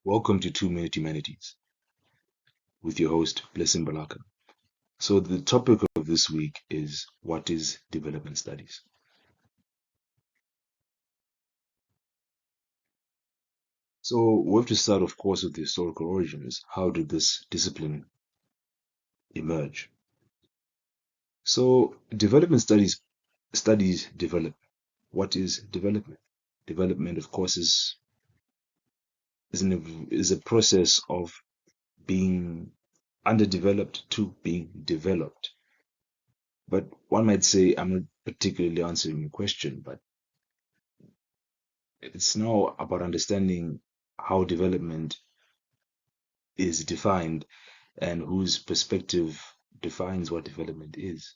Welcome to 2 Minute Humanities with your host, Blessing Balaka. So, the topic of this week is what is development studies? So, we have to start, of course, with the historical origins. How did this discipline emerge? So, development studies develop. What is development? Development, of course, is a process of being underdeveloped to being developed. But one might say, I'm not particularly answering your question, but it's now about understanding how development is defined and whose perspective defines what development is.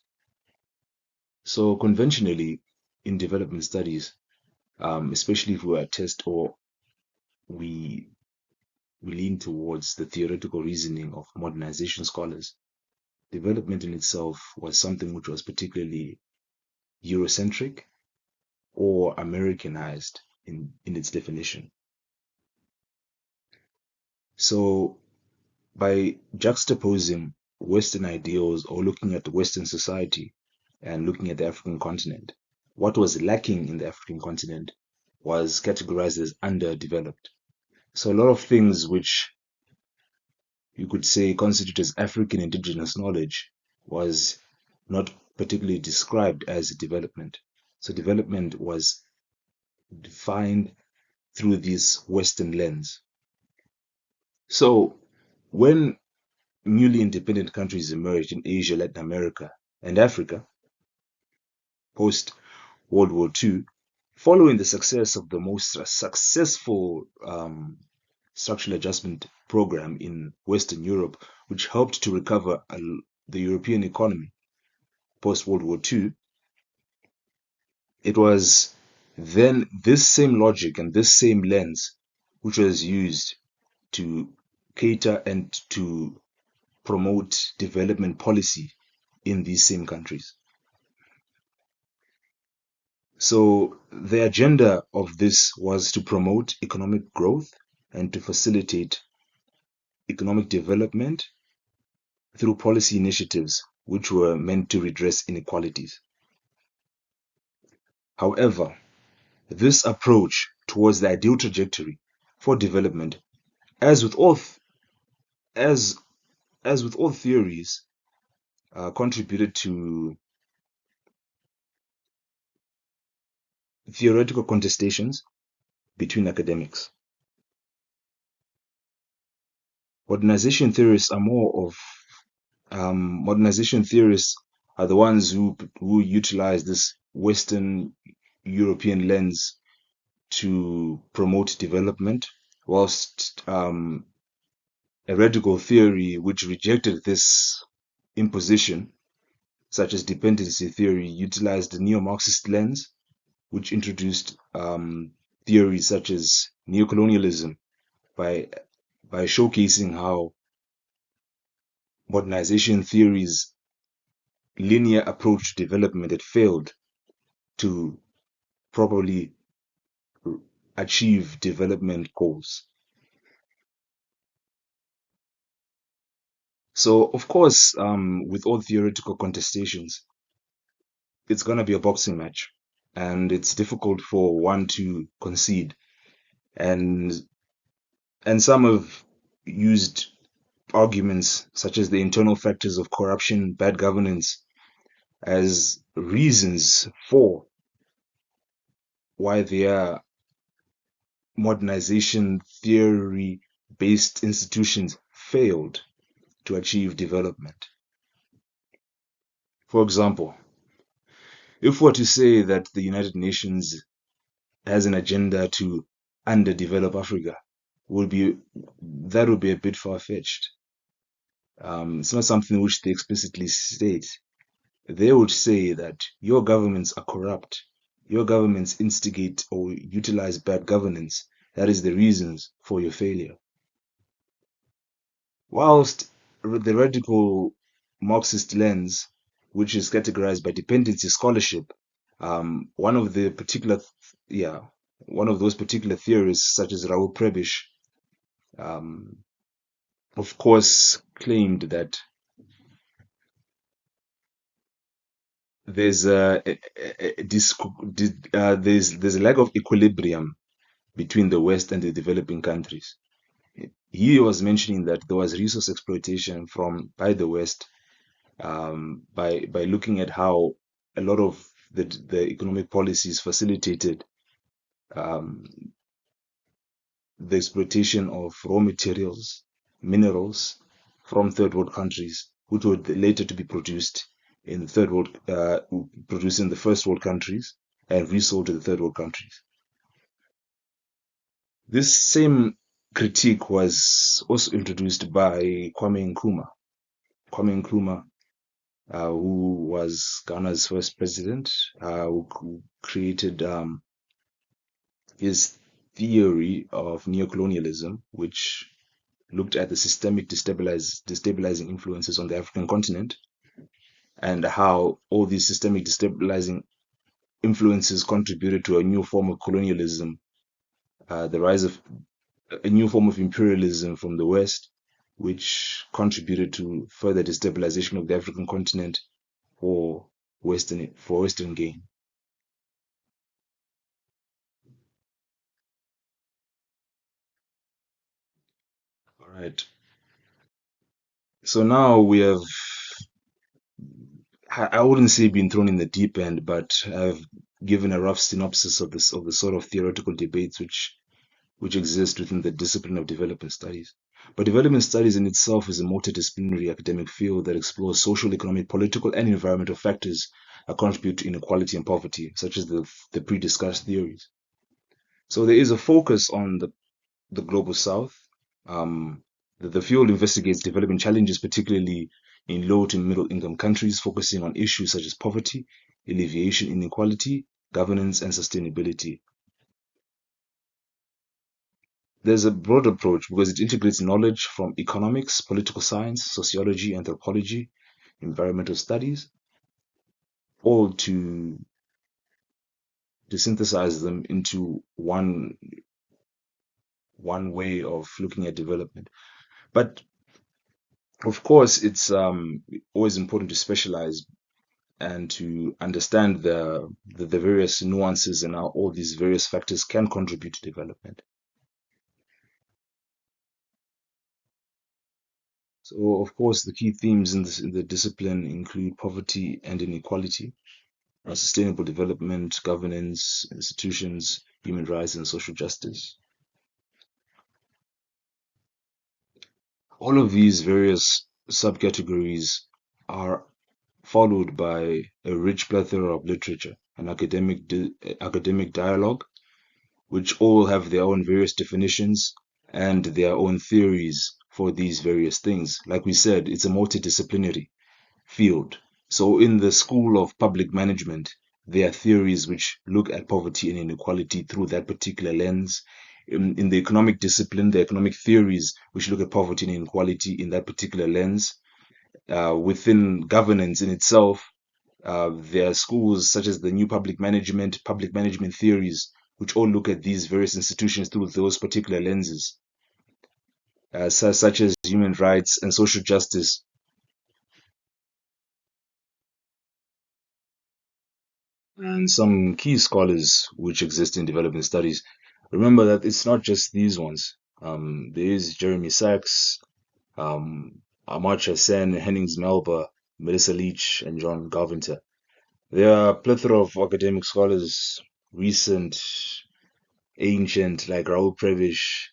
So conventionally, in development studies, especially if we attest or we we lean towards the theoretical reasoning of modernization scholars, development in itself was something which was particularly Eurocentric or Americanized in its definition. So by juxtaposing Western ideals or looking at the Western society and looking at the African continent, what was lacking in the African continent was categorized as underdeveloped. So a lot of things which you could say constitute as African indigenous knowledge was not particularly described as development. So development was defined through this Western lens. So when newly independent countries emerged in Asia, Latin America, and Africa post World War II, following the success of the most successful structural adjustment program in Western Europe, which helped to recover the European economy post World War II, it was then this same logic and this same lens which was used to cater and to promote development policy in these same countries. So the agenda of this was to promote economic growth and to facilitate economic development through policy initiatives which were meant to redress inequalities. However, this approach towards the ideal trajectory for development, as with all as as with all theories, contributed to theoretical contestations between academics. Modernization theorists are more of modernization theorists are the ones who utilize this Western European lens to promote development, whilst a radical theory which rejected this imposition, such as dependency theory, utilized the neo-Marxist lens, which introduced theories such as neocolonialism by showcasing how modernization theories' linear approach to development had failed to properly achieve development goals. So, of course, with all theoretical contestations, it's going to be a boxing match, and it's difficult for one to concede. And some have used arguments such as the internal factors of corruption, bad governance, as reasons for why their modernization theory based institutions failed to achieve development. For example, if we're to say that the United Nations has an agenda to underdevelop Africa, that would be a bit far-fetched. It's not something which they explicitly state. They would say that your governments are corrupt, your governments instigate or utilize bad governance. That is the reasons for your failure. Whilst the radical Marxist lens, which is categorized by dependency scholarship, one of those particular theorists, such as Raoul Prebisch, um, of course, claimed that there's there's a lack of equilibrium between the West and the developing countries. He was mentioning that there was resource exploitation from by the West, by looking at how a lot of the economic policies facilitated um, the exploitation of raw materials, minerals from third world countries, which would later to be produced in the third world, produced in the first world countries and resold to the third world countries. This same critique was also introduced by Kwame Nkrumah. Kwame Nkrumah, who was Ghana's first president, who created his theory of neocolonialism, which looked at the systemic destabilizing influences on the African continent and how all these systemic destabilizing influences contributed to a new form of colonialism, the rise of a new form of imperialism from the West, which contributed to further destabilization of the African continent for Western gain. All right. So now we have, I wouldn't say been thrown in the deep end, but I've given a rough synopsis of this of the sort of theoretical debates which exist within the discipline of development studies. But development studies in itself is a multidisciplinary academic field that explores social, economic, political, and environmental factors that contribute to inequality and poverty, such as the pre-discussed theories. So there is a focus on the global south. Um, the field investigates development challenges, particularly in low to middle income countries, focusing on issues such as poverty, alleviation inequality, governance, and sustainability. There's a broad approach because it integrates knowledge from economics, political science, sociology, anthropology, environmental studies, all to synthesize them into one way of looking at development. But of course, it's always important to specialize and to understand the various nuances and how all these various factors can contribute to development. So, of course, the key themes in the discipline include poverty and inequality, sustainable development, governance, institutions, human rights, and social justice. All of these various subcategories are followed by a rich plethora of literature and academic dialogue, which all have their own various definitions and their own theories for these various things. Like we said, it's a multidisciplinary field. So in the school of public management, there are theories which look at poverty and inequality through that particular lens. In the economic discipline, the economic theories which look at poverty and inequality in that particular lens. Within governance in itself, there are schools such as the new public management theories, which all look at these various institutions through those particular lenses, such as human rights and social justice. And some key scholars which exist in development studies. Remember that it's not just these ones. There is Jeremy Sachs, Amartya Sen, Hennings Melba, Melissa Leach, and John Garvinter. There are a plethora of academic scholars, recent, ancient, like Raoul Prevish,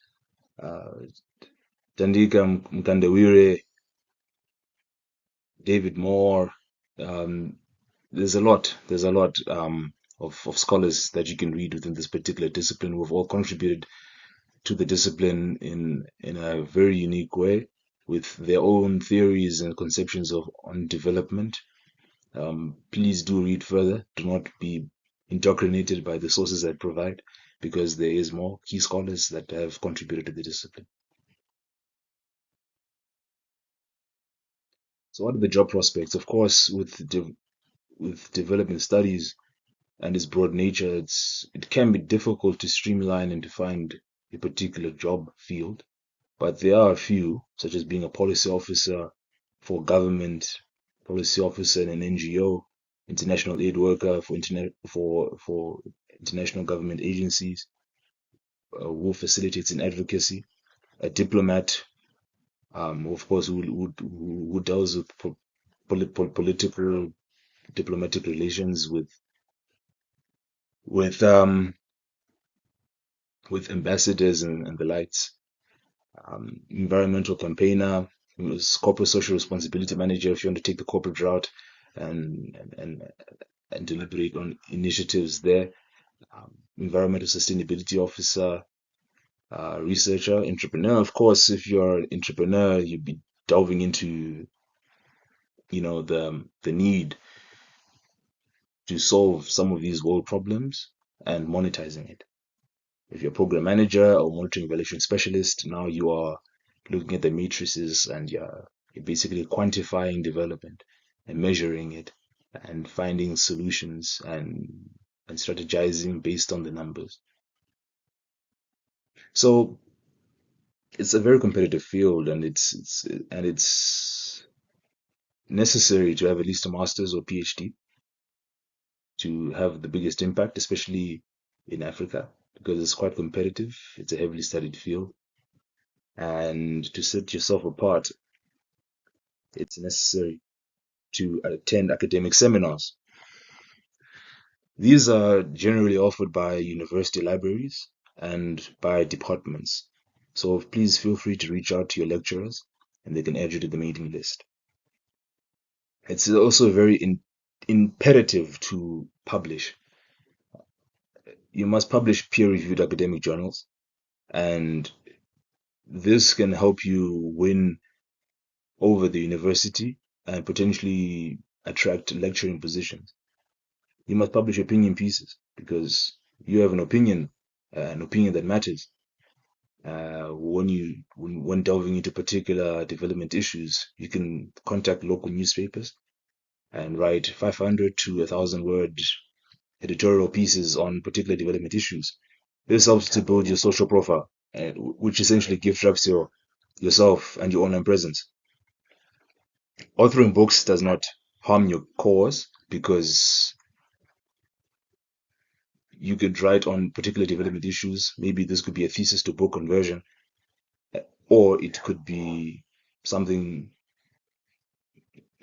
uh, Tandika Mkandawire, David Moore. Um, there's a lot of scholars that you can read within this particular discipline who have all contributed to the discipline in a very unique way with their own theories and conceptions of on development. Please do read further. Do not be indoctrinated by the sources I provide because there is more key scholars that have contributed to the discipline. So what are the job prospects? Of course, with development studies and its broad nature, it can be difficult to streamline and to find a particular job field. but there are a few, such as being a policy officer for government, policy officer in an NGO, international aid worker for international government agencies, who facilitates in advocacy, a diplomat, of course, who deals with political diplomatic relations with um with ambassadors and the likes, environmental campaigner, corporate social responsibility manager if you want to take the corporate route and and deliberate on initiatives there, environmental sustainability officer, researcher, entrepreneur. Of course, if you're an entrepreneur, you'd be delving into, the need to solve some of these world problems and monetizing it. If you're a program manager or monitoring evaluation specialist, now you are looking at the matrices and you're basically quantifying development and measuring it and finding solutions and strategizing based on the numbers. So it's a very competitive field, and it's necessary to have at least a master's or PhD to have the biggest impact, especially in Africa, because it's quite competitive. It's a heavily studied field. And to set yourself apart, it's necessary to attend academic seminars. These are generally offered by university libraries and by departments. So please feel free to reach out to your lecturers and they can add you to the mailing list. It's also very imperative to publish. You must publish peer-reviewed academic journals, and this can help you win over the university and potentially attract lecturing positions. You must publish opinion pieces because you have an opinion that matters. When delving into particular development issues, you can contact local newspapers and write 500 to 1,000 word editorial pieces on particular development issues. This helps to build your social profile, which essentially gives up yourself and your online presence. Authoring books does not harm your cause because you could write on particular development issues. Maybe this could be a thesis to book conversion, or it could be something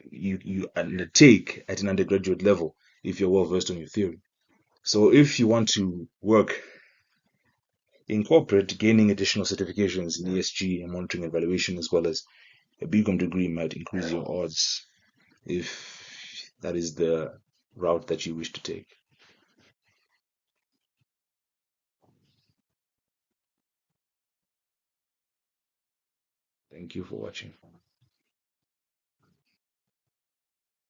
you undertake at an undergraduate level if you're well versed on your theory. So if you want to work in corporate, gaining additional certifications in ESG and monitoring evaluation, as well as a BCom degree, might increase your odds if that is the route that you wish to take. Thank you for watching.